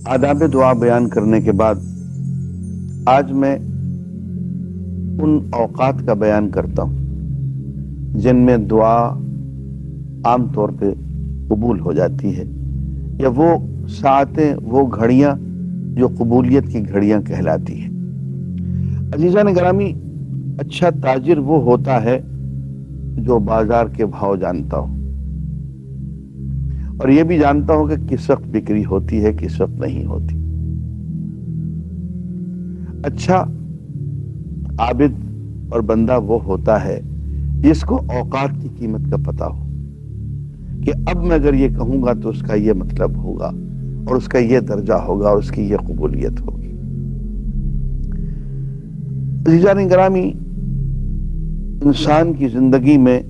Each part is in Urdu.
آداب دعا بیان کرنے کے بعد آج میں ان اوقات کا بیان کرتا ہوں جن میں دعا عام طور پہ قبول ہو جاتی ہے، یا وہ ساعتیں، وہ گھڑیاں جو قبولیت کی گھڑیاں کہلاتی ہیں۔ عزیزان گرامی، اچھا تاجر وہ ہوتا ہے جو بازار کے بھاؤ جانتا ہو اور یہ بھی جانتا ہو کہ کس وقت بکری ہوتی ہے، کس وقت نہیں ہوتی۔ اچھا عابد اور بندہ وہ ہوتا ہے جس کو اوقات کی قیمت کا پتہ ہو کہ اب میں اگر یہ کہوں گا تو اس کا یہ مطلب ہوگا اور اس کا یہ درجہ ہوگا اور اس کی یہ قبولیت ہوگی۔ عزیزان گرامی، انسان کی زندگی میں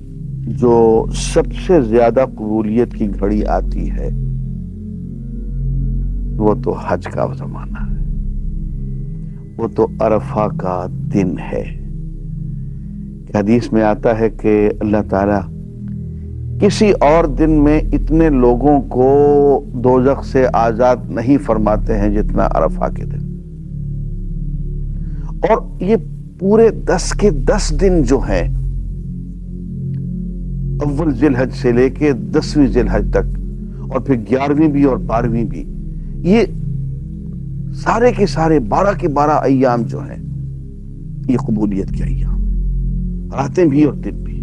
جو سب سے زیادہ قبولیت کی گھڑی آتی ہے وہ تو حج کا زمانہ ہے، وہ تو عرفہ کا دن ہے۔ حدیث میں آتا ہے کہ اللہ تعالیٰ کسی اور دن میں اتنے لوگوں کو دوزخ سے آزاد نہیں فرماتے ہیں جتنا عرفہ کے دن، اور یہ پورے 10 کے 10 دن جو ہیں، اول ذی الحج سے لے کے 10ویں ذی الحج تک، اور پھر 11ویں بھی اور 12ویں بھی، یہ سارے کے سارے 12 کے 12 ایام جو ہیں یہ قبولیت کے ایام ہیں، راتیں بھی اور دن بھی۔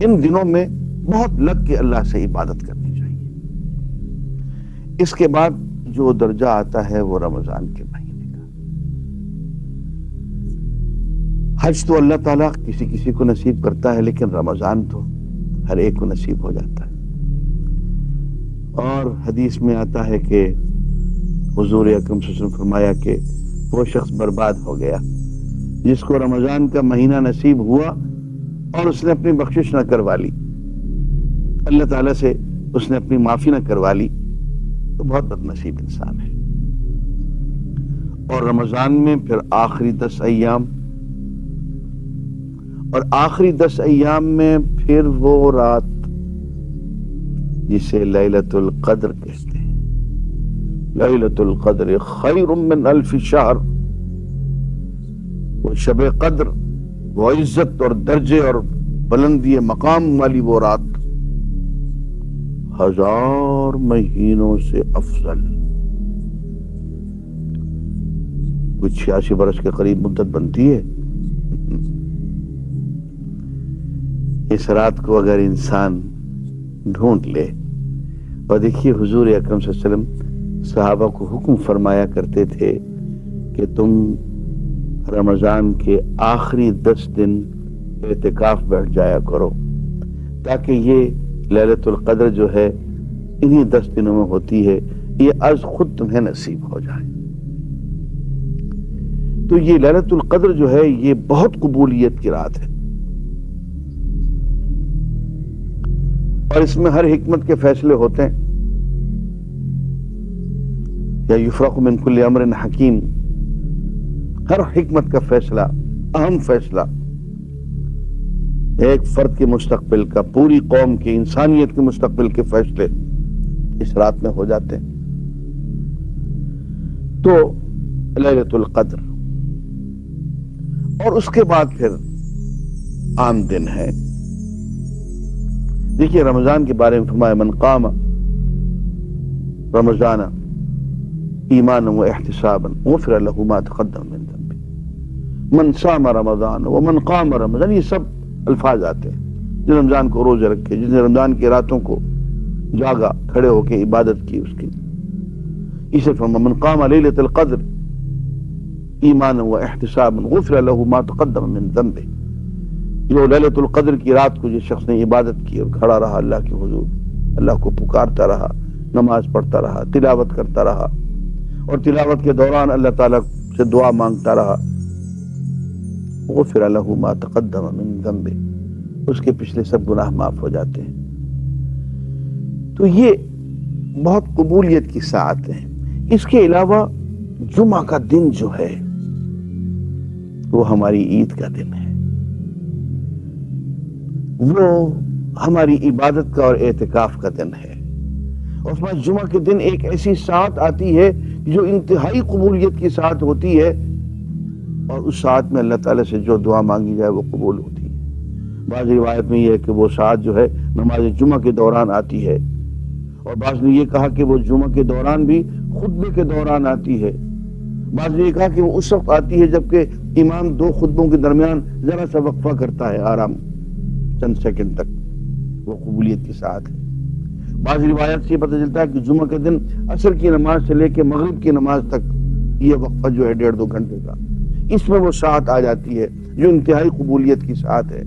ان دنوں میں بہت لگ کے اللہ سے عبادت کرنی چاہیے۔ اس کے بعد جو درجہ آتا ہے وہ رمضان کے مہینے کا۔ حج تو اللہ تعالیٰ کسی کسی کو نصیب کرتا ہے، لیکن رمضان تو ہر ایک کو نصیب ہو جاتا ہے۔ اور حدیث میں آتا ہے کہ حضور اکرم صلی اللہ علیہ وسلم فرمایا کہ وہ شخص برباد ہو گیا جس کو رمضان کا مہینہ نصیب ہوا اور اس نے اپنی بخشش نہ کروا لی، اللہ تعالیٰ سے اس نے اپنی معافی نہ کروا لی، تو بہت بد نصیب انسان ہے۔ اور رمضان میں پھر آخری 10 ایام، اور آخری 10 ایام میں پھر وہ رات جسے لیلۃ القدر کہتے ہیں۔ لیلۃ القدر خیر من 1000 شہر، وہ شب قدر، وہ عزت اور درجے اور بلندی مقام والی وہ رات 1000 مہینوں سے افضل، کچھ 86 برس کے قریب مدت بنتی ہے۔ اس رات کو اگر انسان ڈھونڈ لے، اور دیکھیے حضور اکرم صلی اللہ علیہ وسلم صحابہ کو حکم فرمایا کرتے تھے کہ تم رمضان کے آخری 10 دن اعتکاف بیٹھ جایا کرو، تاکہ یہ لیلۃ القدر جو ہے انہی 10 دنوں میں ہوتی ہے، یہ از خود تمہیں نصیب ہو جائے۔ تو یہ لیلۃ القدر جو ہے یہ بہت قبولیت کی رات ہے، اور اس میں ہر حکمت کے فیصلے ہوتے ہیں۔ یا یفرق من کل امر حکیم، ہر حکمت کا فیصلہ، اہم فیصلہ ایک فرد کے مستقبل کا، پوری قوم کے، انسانیت کے مستقبل کے فیصلے اس رات میں ہو جاتے ہیں۔ تو لیلۃ القدر، اور اس کے بعد پھر عام دن ہے۔ دیکھیے رمضان کے بارے میں فرمایا من قام رمضان ایمانا و احتسابا غفر له ما تقدم من ذنبه، من صام رمضان ومن قام رمضان، یہ سب الفاظ آتے ہیں۔ جس رمضان کو روزے رکھے، جس نے رمضان کی راتوں کو جاگا، کھڑے ہو کے عبادت کی، اس کی اسے فرمایا من قام لیلۃ القدر ایمانا و احتسابا غفر له ما تقدم من ذنبه، جو لیلۃ القدر کی رات کو جس شخص نے عبادت کی اور کھڑا رہا اللہ کے حضور، اللہ کو پکارتا رہا، نماز پڑھتا رہا، تلاوت کرتا رہا، اور تلاوت کے دوران اللہ تعالیٰ سے دعا مانگتا رہا، غفر له ما تقدم من ذنبه، اس کے پچھلے سب گناہ معاف ہو جاتے ہیں۔ تو یہ بہت قبولیت کی ساعتیں ہیں۔ اس کے علاوہ جمعہ کا دن جو ہے وہ ہماری عید کا دن ہے، وہ ہماری عبادت کا اور اعتکاف کا دن ہے۔ اور اس میں جمعہ کے دن ایک ایسی ساعت آتی ہے جو انتہائی قبولیت کے ساتھ ہوتی ہے، اور اس ساتھ میں اللہ تعالیٰ سے جو دعا مانگی جائے وہ قبول ہوتی ہے۔ بعض روایت میں یہ ہے کہ وہ ساتھ جو ہے نماز جمعہ کے دوران آتی ہے، اور بعض نے یہ کہا کہ وہ جمعہ کے دوران بھی خطبے کے دوران آتی ہے، بعض نے یہ کہا کہ وہ اس وقت آتی ہے جبکہ امام دو خطبوں کے درمیان ذرا سا وقفہ کرتا ہے، آرام چند سیکنڈ تک، وہ قبولیت کے ساتھ ہے۔ بعض روایت سے یہ پتہ چلتا ہے کہ جمعہ کے دن عصر کی نماز سے لے کے مغرب کی نماز تک یہ وقفہ جو ہے 1.5-2 گھنٹے کا، اس میں وہ ساعت آ جاتی ہے جو انتہائی قبولیت کی ساعت ہے۔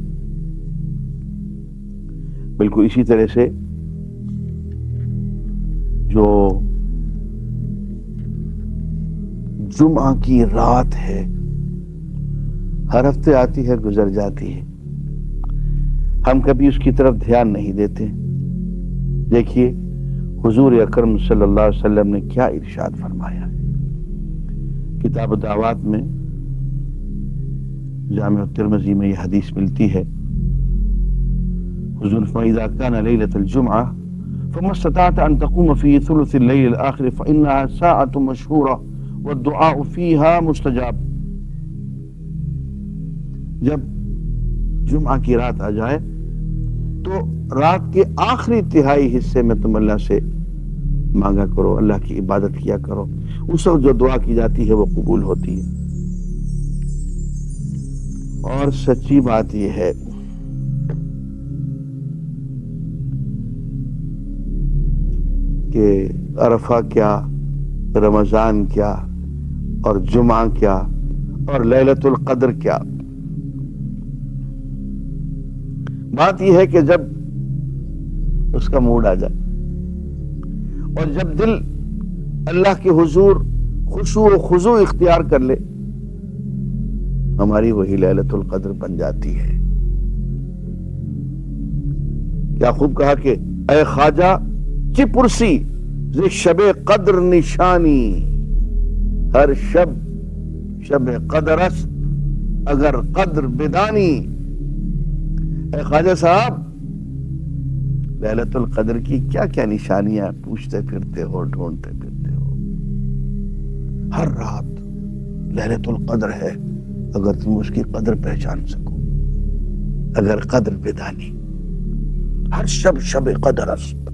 بالکل اسی طرح سے جو جمعہ کی رات ہے، ہر ہفتے آتی ہے، گزر جاتی ہے، ہم کبھی اس کی طرف دھیان نہیں دیتے۔ دیکھیے حضور اکرم صلی اللہ علیہ وسلم نے کیا ارشاد فرمایا ہے۔ کتاب الدعوات میں جامع الترمذی میں یہ حدیث ملتی ہے، حضور فَإِذَا كَانَ لَيْلَةَ الْجُمْعَةِ فَمَا اسْتَطَعْتَ أَن تَقُومَ فِي ثُلُثِ اللَّيْلِ الْآخِرِ فَإِنَّهَا سَاعَةٌ مَشْهُورَةٌ وَالدُّعَاءُ فِيهَا مُسْتَجَابٌ۔ جب جمعہ کی رات آ جائے تو رات کے آخری تہائی حصے میں تم اللہ سے مانگا کرو، اللہ کی عبادت کیا کرو، اس وقت جو دعا کی جاتی ہے وہ قبول ہوتی ہے۔ اور سچی بات یہ ہے کہ عرفہ کیا، رمضان کیا، اور جمعہ کیا، اور لیلۃ القدر کیا، بات یہ ہے کہ جب اس کا موڈ آ جائے اور جب دل اللہ کے حضور خشوع و خضوع اختیار کر لے، ہماری وہی لیلۃ القدر بن جاتی ہے۔ کیا خوب کہا کہ اے خواجہ چی پرسی ز شب قدر نشانی، ہر شب قدر است اگر قدر بدانی۔ اے خواجہ صاحب، لیلۃ القدر کی کیا کیا نشانیاں پوچھتے پھرتے ہو، ڈھونڈتے پھرتے ہو؟ ہر رات لیلۃ القدر ہے اگر تم اس کی قدر پہچان سکو، اگر قدر بدانی، ہر شب قدر است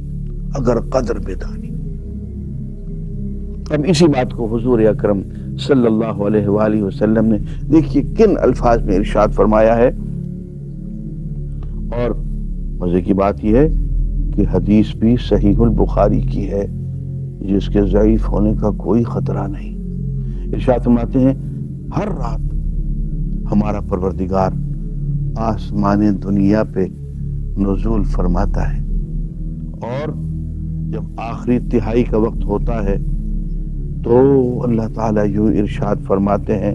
اگر قدر بدانی۔ اب اسی بات کو حضور اکرم صلی اللہ علیہ وآلہ وسلم نے دیکھیے کن الفاظ میں ارشاد فرمایا ہے، اور مزے کی بات یہ ہے کہ حدیث بھی صحیح البخاری کی ہے، جس کے ضعیف ہونے کا کوئی خطرہ نہیں۔ ارشاد فرماتے ہیں ہر رات ہمارا پروردگار آسمان دنیا پہ نزول فرماتا ہے، اور جب آخری تہائی کا وقت ہوتا ہے تو اللہ تعالیٰ یوں ارشاد فرماتے ہیں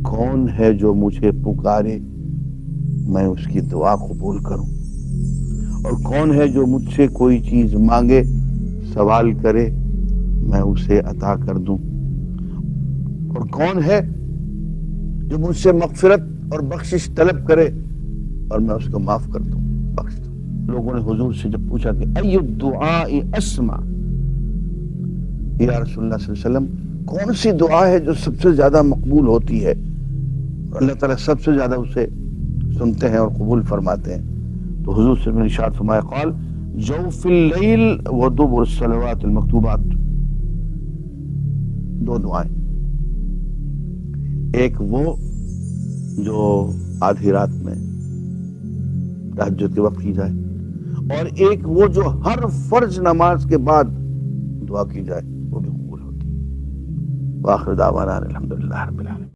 کون ہے جو مجھے پکارے میں اس کی دعا قبول کروں، اور کون ہے جو مجھ سے کوئی چیز مانگے سوال کرے میں اسے عطا کر دوں، اور کون ہے جو مجھ سے مغفرت اور بخشش طلب کرے اور میں اس کو معاف کر دوں، بخش دوں۔ لوگوں نے حضور سے جب پوچھا کہ ای الدعاء اسمع، یا رسول اللہ صلی اللہ علیہ وسلم کون سی دعا ہے جو سب سے زیادہ مقبول ہوتی ہے، اللہ تعالیٰ سب سے زیادہ اسے سنتے ہیں اور قبول فرماتے ہیں؟ تو حضور سے ارشاد فرمایا قال جوف اللیل و دبر الصلوات المکتوبات، دو دعائیں، ایک وہ جو آدھی رات میں تہجد کے وقت کی جائے، اور ایک وہ جو ہر فرض نماز کے بعد دعا کی جائے، وہ بھی قبول ہوتی ہے۔ وآخر دعوانا الحمدللہ رب العالمین۔